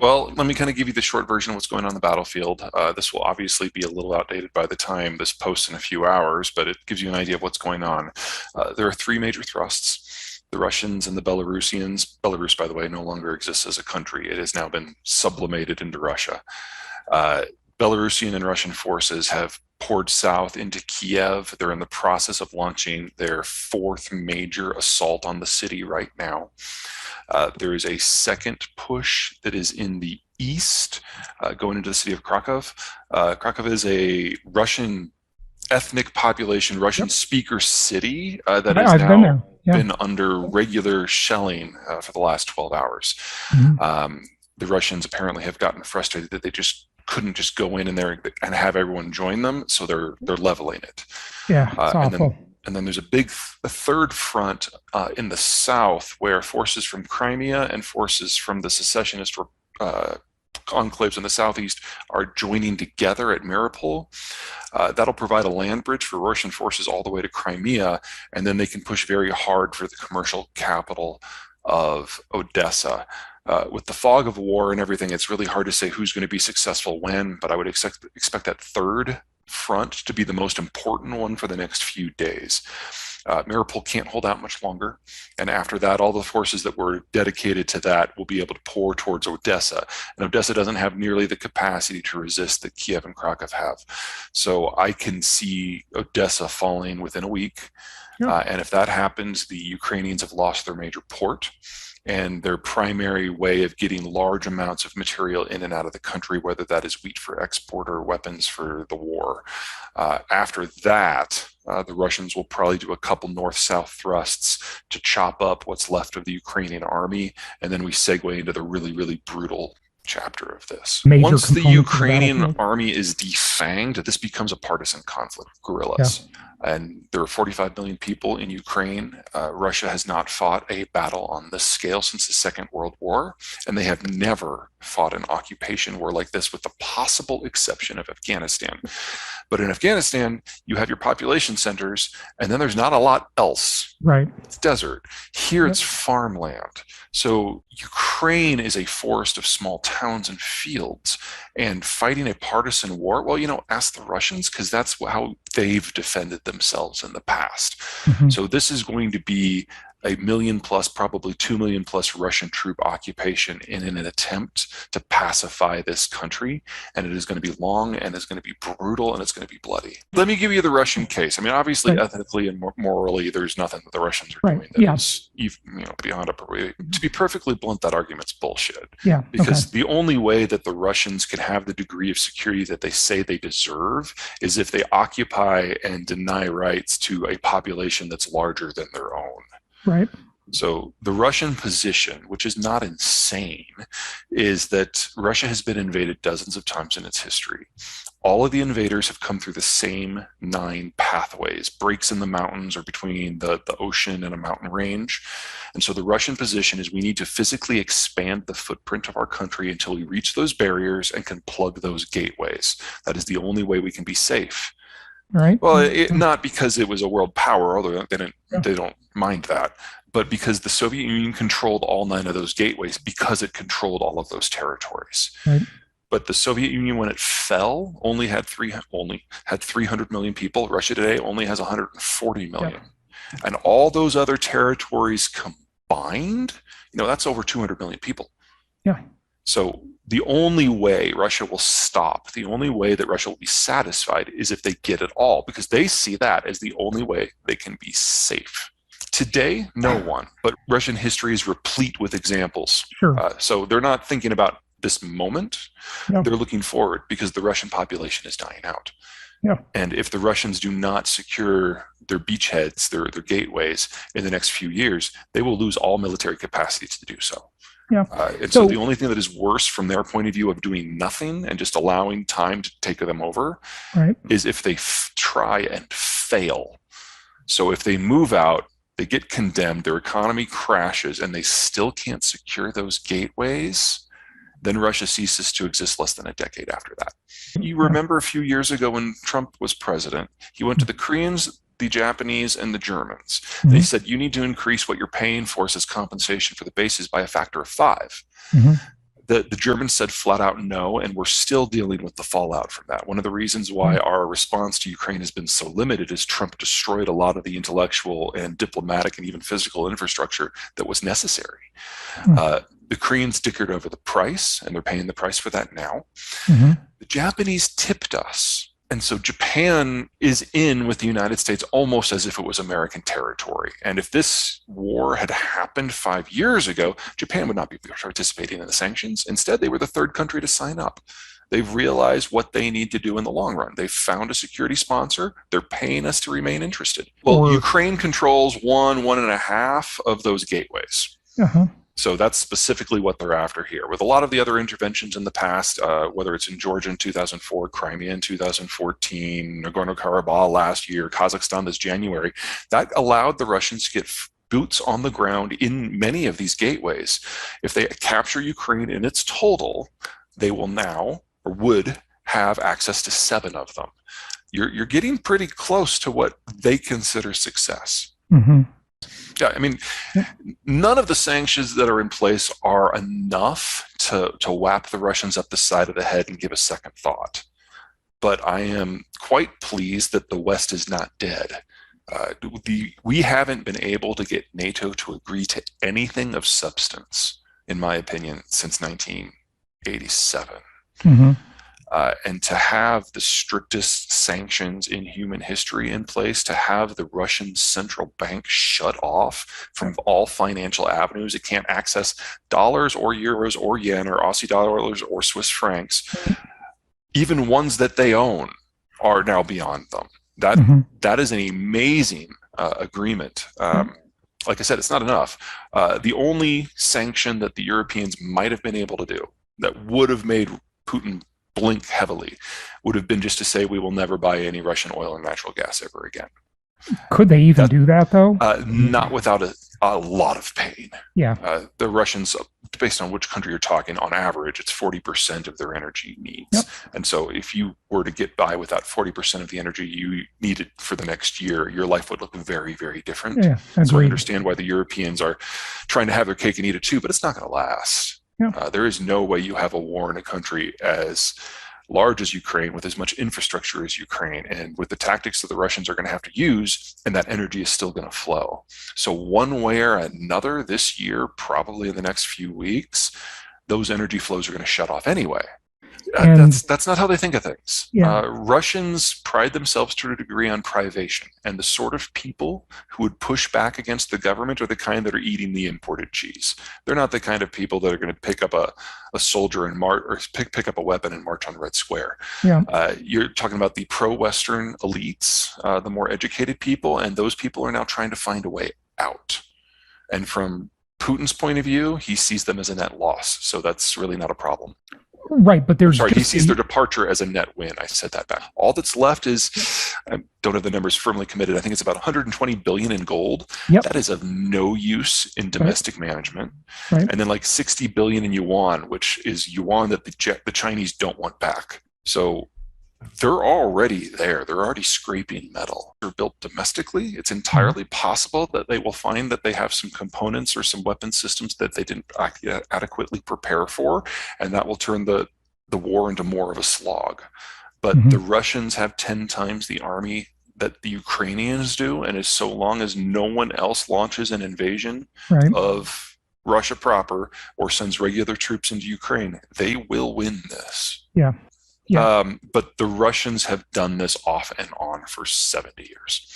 Well, let me kind of give you the short version of what's going on the battlefield. This will obviously be a little outdated by the time this posts in a few hours, but it gives you an idea of what's going on. There are three major thrusts. The Russians and the Belarusians. Belarus, by the way, no longer exists as a country. It has now been sublimated into Russia. Uh, Belarusian and Russian forces have poured south into Kiev. They're in the process of launching their fourth major assault on the city right now. There is a second push that is in the east, going into the city of Krakow. Krakow is a Russian ethnic population, Russian speaker city that has I've been there. now been under regular shelling for the last 12 hours. The Russians apparently have gotten frustrated that they just couldn't just go in there and have everyone join them, so they're leveling it. Yeah, it's awful. And then there's a third front in the south where forces from Crimea and forces from the secessionist enclaves in the southeast are joining together at Mariupol. That'll provide a land bridge for Russian forces all the way to Crimea, and then they can push very hard for the commercial capital of Odessa. With the fog of war and everything, it's really hard to say who's going to be successful when, but I would expect that third front to be the most important one for the next few days. Mariupol can't hold out much longer, and after that, all the forces that were dedicated to that will be able to pour towards Odessa, and Odessa doesn't have nearly the capacity to resist that Kiev and Krakow have. So I can see Odessa falling within a week, and if that happens, the Ukrainians have lost their major port and their primary way of getting large amounts of material in and out of the country, whether that is wheat for export or weapons for the war. After that, the Russians will probably do a couple north-south thrusts to chop up what's left of the Ukrainian army, and then we segue into the really, really brutal chapter of this. Once the Ukrainian army is defanged, this becomes a partisan conflict with guerrillas. And there are 45 million people in Ukraine. Russia has not fought a battle on this scale since the Second World War, and they have never fought an occupation war like this, with the possible exception of Afghanistan. But in Afghanistan, you have your population centers, and then there's not a lot else. Right. It's desert. Here it's farmland. So Ukraine is a forest of small towns and fields, and fighting a partisan war, well, ask the Russians, because that's how they've defended themselves in the past. So this is going to be a million plus, probably 2 million plus Russian troop occupation in an attempt to pacify this country. And it is going to be long, and it's going to be brutal, and it's going to be bloody. Let me give you the Russian case. I mean, obviously, ethically and morally, there's nothing that the Russians are doing that is beyond to be perfectly blunt, that argument's bullshit. Because the only way that the Russians can have the degree of security that they say they deserve is if they occupy and deny rights to a population that's larger than their own. Right. So the Russian position, which is not insane, is that Russia has been invaded dozens of times in its history. All of the invaders have come through the same 9 pathways, breaks in the mountains or between the ocean and a mountain range. And so the Russian position is we need to physically expand the footprint of our country until we reach those barriers and can plug those gateways. That is the only way we can be safe. Right. Well, not because it was a world power, although they don't mind that, but because the Soviet Union controlled all 9 of those gateways, because it controlled all of those territories. Right. But the Soviet Union, when it fell, only had 300 million people. Russia today only has 140 million. And all those other territories combined, that's over 200 million people. Yeah. So the only way Russia will stop, the only way that Russia will be satisfied is if they get it all, because they see that as the only way they can be safe. Today, no one, but Russian history is replete with examples. Sure. So they're not thinking about this moment. They're looking forward, because the Russian population is dying out. And if the Russians do not secure their beachheads, their gateways in the next few years, they will lose all military capacity to do so. And so the only thing that is worse from their point of view of doing nothing and just allowing time to take them over is if they try and fail. So if they move out, they get condemned, their economy crashes, and they still can't secure those gateways, then Russia ceases to exist less than a decade after that. You remember a few years ago when Trump was president, he went to the Koreans, the Japanese, and the Germans. They said, you need to increase what you're paying for us as compensation for the bases by a factor of 5. The Germans said flat out no, and we're still dealing with the fallout from that. One of the reasons why our response to Ukraine has been so limited is Trump destroyed a lot of the intellectual and diplomatic and even physical infrastructure that was necessary. The Koreans dickered over the price, and they're paying the price for that now. The Japanese tipped us. And so Japan is in with the United States almost as if it was American territory. And if this war had happened 5 years ago, Japan would not be participating in the sanctions. Instead, they were the third country to sign up. They've realized what they need to do in the long run. They've found a security sponsor. They're paying us to remain interested. Well, Ukraine controls 1.5 of those gateways. So that's specifically what they're after here. With a lot of the other interventions in the past, whether it's in Georgia in 2004, Crimea in 2014, Nagorno-Karabakh last year, Kazakhstan this January, that allowed the Russians to get boots on the ground in many of these gateways. If they capture Ukraine in its total, they will now, or would, have access to 7 of them. You're getting pretty close to what they consider success. Yeah, I mean, none of the sanctions that are in place are enough to whap the Russians up the side of the head and give a second thought. But I am quite pleased that the West is not dead. We haven't been able to get NATO to agree to anything of substance, in my opinion, since 1987. And to have the strictest sanctions in human history in place, to have the Russian central bank shut off from all financial avenues, it can't access dollars or euros or yen or Aussie dollars or Swiss francs, even ones that they own are now beyond them. That is an amazing agreement. Like I said, it's not enough. The only sanction that the Europeans might have been able to do that would have made Putin blink heavily would have been just to say we will never buy any Russian oil and natural gas ever again. Could they even do that, though? Not without a lot of pain. Yeah. The Russians, based on which country you're talking, on average, it's 40% of their energy needs. And so if you were to get by without 40% of the energy you needed for the next year, your life would look very, very different. So I understand why the Europeans are trying to have their cake and eat it too, but it's not going to last. There is no way you have a war in a country as large as Ukraine, with as much infrastructure as Ukraine, and with the tactics that the Russians are going to have to use, and that energy is still going to flow. So one way or another this year, probably in the next few weeks, those energy flows are going to shut off anyway. That's not how they think of things. Russians pride themselves to a degree on privation, and the sort of people who would push back against the government are the kind that are eating the imported cheese. They're not the kind of people that are going to pick up a soldier and march, or pick up a weapon and march on Red Square. You're talking about the pro-Western elites, the more educated people, and those people are now trying to find a way out. And from Putin's point of view, he sees them as a net loss, so that's really not a problem. Right, but there's he sees their departure as a net win. I said that back. All that's left is, I don't have the numbers firmly committed, I think it's about 120 billion in gold. That is of no use in domestic management. And then like 60 billion in yuan, which is yuan that the Chinese don't want back. So they're already there. They're already scraping metal. They're built domestically. It's entirely possible that they will find that they have some components or some weapon systems that they didn't adequately prepare for, and that will turn the war into more of a slog. But the Russians have 10 times the army that the Ukrainians do, and as so long as no one else launches an invasion of Russia proper or sends regular troops into Ukraine, they will win this. But the Russians have done this off and on for 70 years.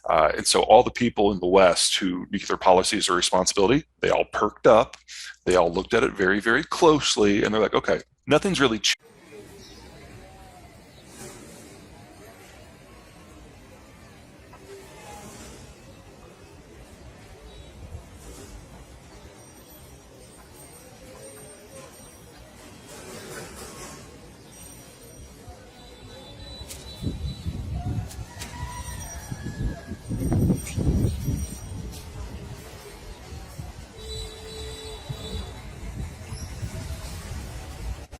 And so all the people in the West who nuclear policy is a responsibility, they all perked up. They all looked at it very, very closely, and they're like, okay, nothing's really changed.